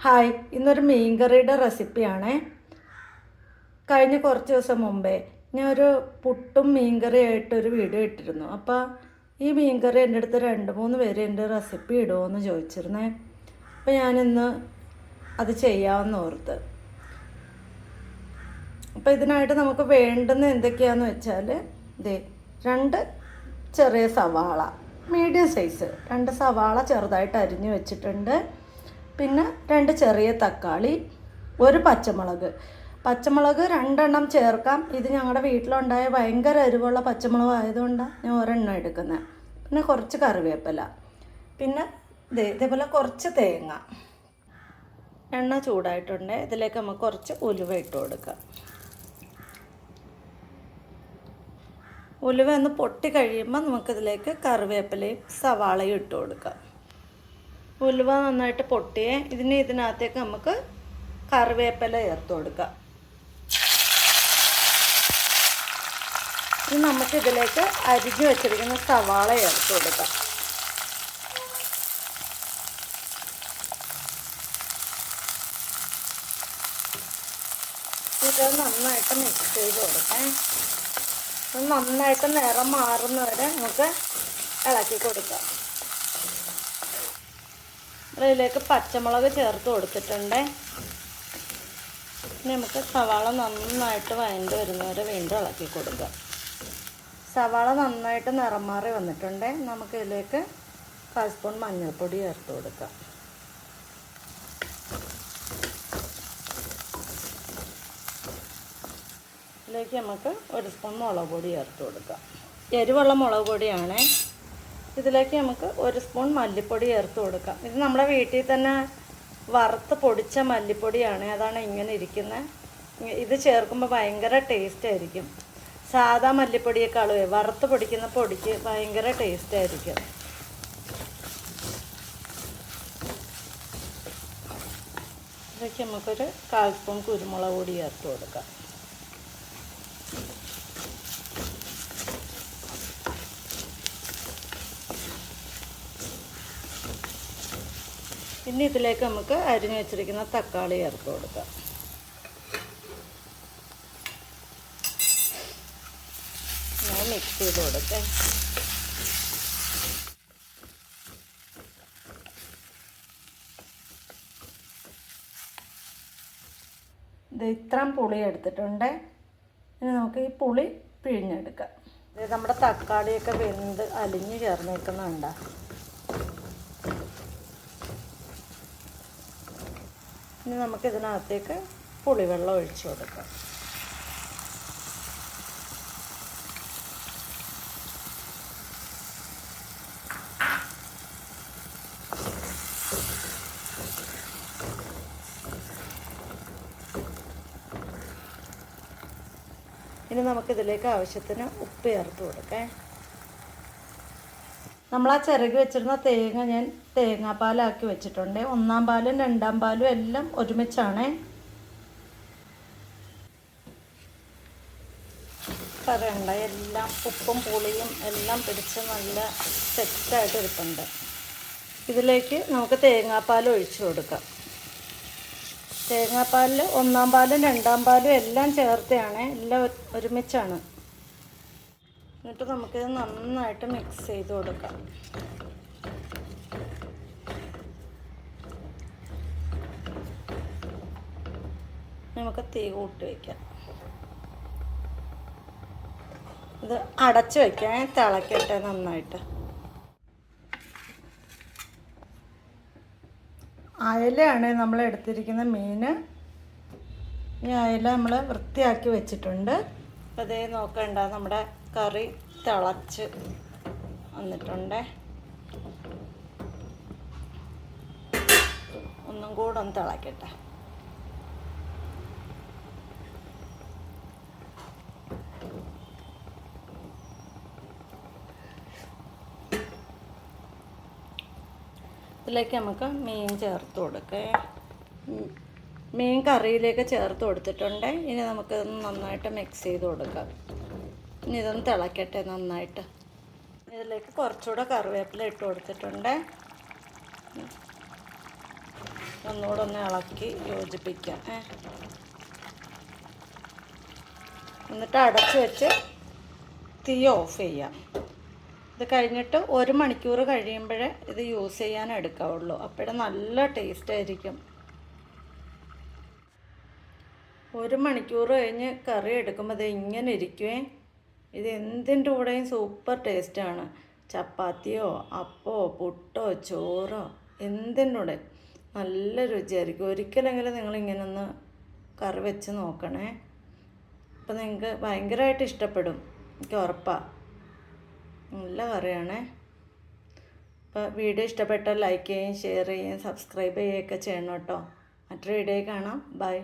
Hi, ഇന്നൊരു മീൻകറിയുടെ റെസിപ്പിയാണേ. കഴിഞ്ഞ കുറച്ച് ദിവസം മുമ്പേ ഞാനൊരു പുട്ടും മീൻകറിയായിട്ടൊരു വീഡിയോ ഇട്ടിരുന്നു. അപ്പോൾ ഈ മീൻകറി എൻ്റെ അടുത്ത് 2-3 പേര് എൻ്റെ റെസിപ്പി ഇടുമോയെന്ന് ചോദിച്ചിരുന്നേ. അപ്പോൾ ഞാനിന്ന് അത് ചെയ്യാമെന്ന് ഓർത്ത്. അപ്പോൾ ഇതിനായിട്ട് നമുക്ക് വേണ്ടുന്ന എന്തൊക്കെയാണെന്ന് വെച്ചാൽ, ദേ 2 ചെറിയ സവാള, മീഡിയം സൈസ് 2 സവാള ചെറുതായിട്ട് അരിഞ്ഞു വെച്ചിട്ടുണ്ട്. പിന്നെ 2 ചെറിയ തക്കാളി, 1 പച്ചമുളക് 2 എണ്ണം ചേർക്കാം. ഇത് ഞങ്ങളുടെ വീട്ടിലുണ്ടായ ഭയങ്കര എരിവുള്ള പച്ചമുളക് ആയതുകൊണ്ടാണ് ഞാൻ 1 എണ്ണം എടുക്കുന്നത്. പിന്നെ കുറച്ച് കറിവേപ്പില, പിന്നെ ഇതേപോലെ കുറച്ച് തേങ്ങ. എണ്ണ ചൂടായിട്ടുണ്ട്. ഇതിലേക്ക് നമുക്ക് കുറച്ച് ഉലുവ ഇട്ട് കൊടുക്കാം. ഉലുവ ഒന്ന് പൊട്ടി കഴിയുമ്പോൾ നമുക്കിതിലേക്ക് കറിവേപ്പിലയും സവാളയും ഇട്ട് കൊടുക്കാം. ഉലുവ നന്നായിട്ട് പൊട്ടിയേ ഇതിനകത്തേക്ക് നമുക്ക് കറിവേപ്പില ചേർത്ത് കൊടുക്കാം. ഇനി നമുക്കിതിലേക്ക് അരിഞ്ഞു വെച്ചിരിക്കുന്ന സവാള ചേർത്ത് കൊടുക്കാം. ഇത് നന്നായിട്ട് മിക്സ് ചെയ്ത് കൊടുക്കാം. ഇത് നന്നായിട്ട് നിറം മാറുന്നവരെ നമുക്ക് ഇളക്കി കൊടുക്കാം. അതിലേക്ക് പച്ചമുളക് ചേർത്ത് കൊടുത്തിട്ടുണ്ട്. ഇനി നമുക്ക് സവാള നന്നായിട്ട് വഴണ്ട് വരുന്നവരെ വീണ്ടും ഇളക്കി കൊടുക്കാം. സവാള നന്നായിട്ട് നിറം മാറി വന്നിട്ടുണ്ട്. നമുക്കിതിലേക്ക് 1 സ്പൂൺ മഞ്ഞൾപ്പൊടി ചേർത്ത് കൊടുക്കാം. ഇതിലേക്ക് നമുക്ക് 1 സ്പൂൺ മുളക് പൊടി ചേർത്ത് കൊടുക്കാം. എരിവുള്ള മുളക് പൊടിയാണ്. ഇതിലേക്ക് നമുക്ക് 1 സ്പൂൺ മല്ലിപ്പൊടി ചേർത്ത് കൊടുക്കാം. ഇത് നമ്മുടെ വീട്ടിൽ തന്നെ വറുത്ത് പൊടിച്ച മല്ലിപ്പൊടിയാണ്. അതാണ് ഇങ്ങനെ ഇരിക്കുന്നത്. ഇത് ചേർക്കുമ്പോൾ ഭയങ്കര ടേസ്റ്റ് ആയിരിക്കും. സാധാ മല്ലിപ്പൊടിയേക്കാളും വറുത്ത് പൊടിക്കുന്ന പൊടിക്ക് ഭയങ്കര ടേസ്റ്റ് ആയിരിക്കും. ഇതിലേക്ക് നമുക്കൊരു 1/4 സ്പൂൺ കുരുമുളക് പൊടി ചേർത്ത് കൊടുക്കാം. ഇനി ഇതിലേക്ക് നമുക്ക് അരിഞ്ഞു വെച്ചിരിക്കുന്ന തക്കാളി ചേർത്ത് കൊടുക്കാം. ഞാൻ മിക്സ് ചെയ്ത് കൊടുക്കാം. ഇത് ഇത്രയും പുളി എടുത്തിട്ടുണ്ട്. ഇനി നമുക്ക് ഈ പുളി പിഴിഞ്ഞെടുക്കാം. ഇത് നമ്മുടെ തക്കാളിയൊക്കെ വെന്ത് അലിഞ്ഞ് ചേർന്നേക്കുന്നുണ്ട്. ഇനി നമുക്കിതിനകത്തേക്ക് പുളിവെള്ളം ഒഴിച്ചു കൊടുക്കാം. ഇനി നമുക്കിതിലേക്ക് ആവശ്യത്തിന് ഉപ്പ് ചേർത്ത് കൊടുക്കാം. നമ്മൾ ആ ചിരകി വെച്ചിരുന്ന തേങ്ങ ഞാൻ തേങ്ങാപ്പാലാക്കി വെച്ചിട്ടുണ്ട്. 1-ാം പാലും 2-ാം പാലും എല്ലാം ഒരുമിച്ചാണ്. പറയണ്ട, എല്ലാം ഉപ്പും പുളിയും എല്ലാം പിടിച്ച് നല്ല സെറ്റായിട്ട് ഇരിപ്പുണ്ട്. ഇതിലേക്ക് നമുക്ക് തേങ്ങാപ്പാൽ ഒഴിച്ചു കൊടുക്കാം. തേങ്ങാപ്പാലിൽ 1-ാം പാലും 2-ാം പാലും എല്ലാം ചേർത്താണ്, എല്ലാം ഒരുമിച്ചാണ്. എന്നിട്ട് നമുക്കിത് നന്നായിട്ട് മിക്സ് ചെയ്ത് കൊടുക്കാം. നമുക്ക് തീ കൂട്ടി വയ്ക്കാം. ഇത് അടച്ച് വയ്ക്കാം, തിളക്കട്ടെ നന്നായിട്ട്. അയലയാണ് നമ്മൾ എടുത്തിരിക്കുന്ന മീൻ. ഈ അയല നമ്മൾ വൃത്തിയാക്കി വെച്ചിട്ടുണ്ട്. അപ്പോൾ ഇതേ നോക്കണ്ട, നമ്മുടെ കറി തിളച്ച് വന്നിട്ടുണ്ട്. ഒന്നും കൂടെ ഒന്ന് തിളക്കട്ടെ. ഇതിലേക്ക് നമുക്ക് മീൻ ചേർത്ത് കൊടുക്കാം. മീൻ കറിയിലേക്ക് ചേർത്ത് കൊടുത്തിട്ടുണ്ട്. ഇനി നമുക്കിതൊന്ന് നന്നായിട്ട് മിക്സ് ചെയ്ത് കൊടുക്കാം. ഇനി ഇതൊന്ന് തിളക്കട്ടെ നന്നായിട്ട്. ഇതിലേക്ക് കുറച്ചുകൂടെ കറിവേപ്പില ഇട്ട് കൊടുത്തിട്ടുണ്ട്. ഒന്നുകൂടെ ഒന്ന് ഇളക്കി യോജിപ്പിക്കാം. എന്നിട്ട് അടച്ച് വെച്ച് തീ ഓഫ് ചെയ്യാം. ഇത് കഴിഞ്ഞിട്ട് 1 മണിക്കൂർ കഴിയുമ്പോഴേ ഇത് യൂസ് ചെയ്യാൻ എടുക്കാവുള്ളൂ. അപ്പോഴേ നല്ല ടേസ്റ്റ് ആയിരിക്കും. 1 മണിക്കൂർ കഴിഞ്ഞ് കറി എടുക്കുമ്പോൾ ഇത് ഇങ്ങനെ ഇരിക്കുവേ. ഇത് എന്തിൻ്റെ കൂടെയും സൂപ്പർ ടേസ്റ്റാണ്. ചപ്പാത്തിയോ അപ്പോ പുട്ടോ ചോറോ എന്തിൻ്റെ കൂടെ നല്ല രുചിയായിരിക്കും. ഒരിക്കലെങ്കിലും നിങ്ങളിങ്ങനെ ഒന്ന് കറി വെച്ച് നോക്കണേ. അപ്പോൾ നിങ്ങൾക്ക് ഭയങ്കരമായിട്ട് ഇഷ്ടപ്പെടും, എനിക്ക് ഉറപ്പാണ്. നല്ല കറിയാണേ. അപ്പോൾ വീഡിയോ ഇഷ്ടപ്പെട്ടാൽ ലൈക്ക് ചെയ്യുകയും ഷെയർ ചെയ്യുകയും സബ്സ്ക്രൈബ് ചെയ്യുകയൊക്കെ ചെയ്യണം കേട്ടോ. മറ്റൊരു വീഡിയോ കാണാം. ബൈ.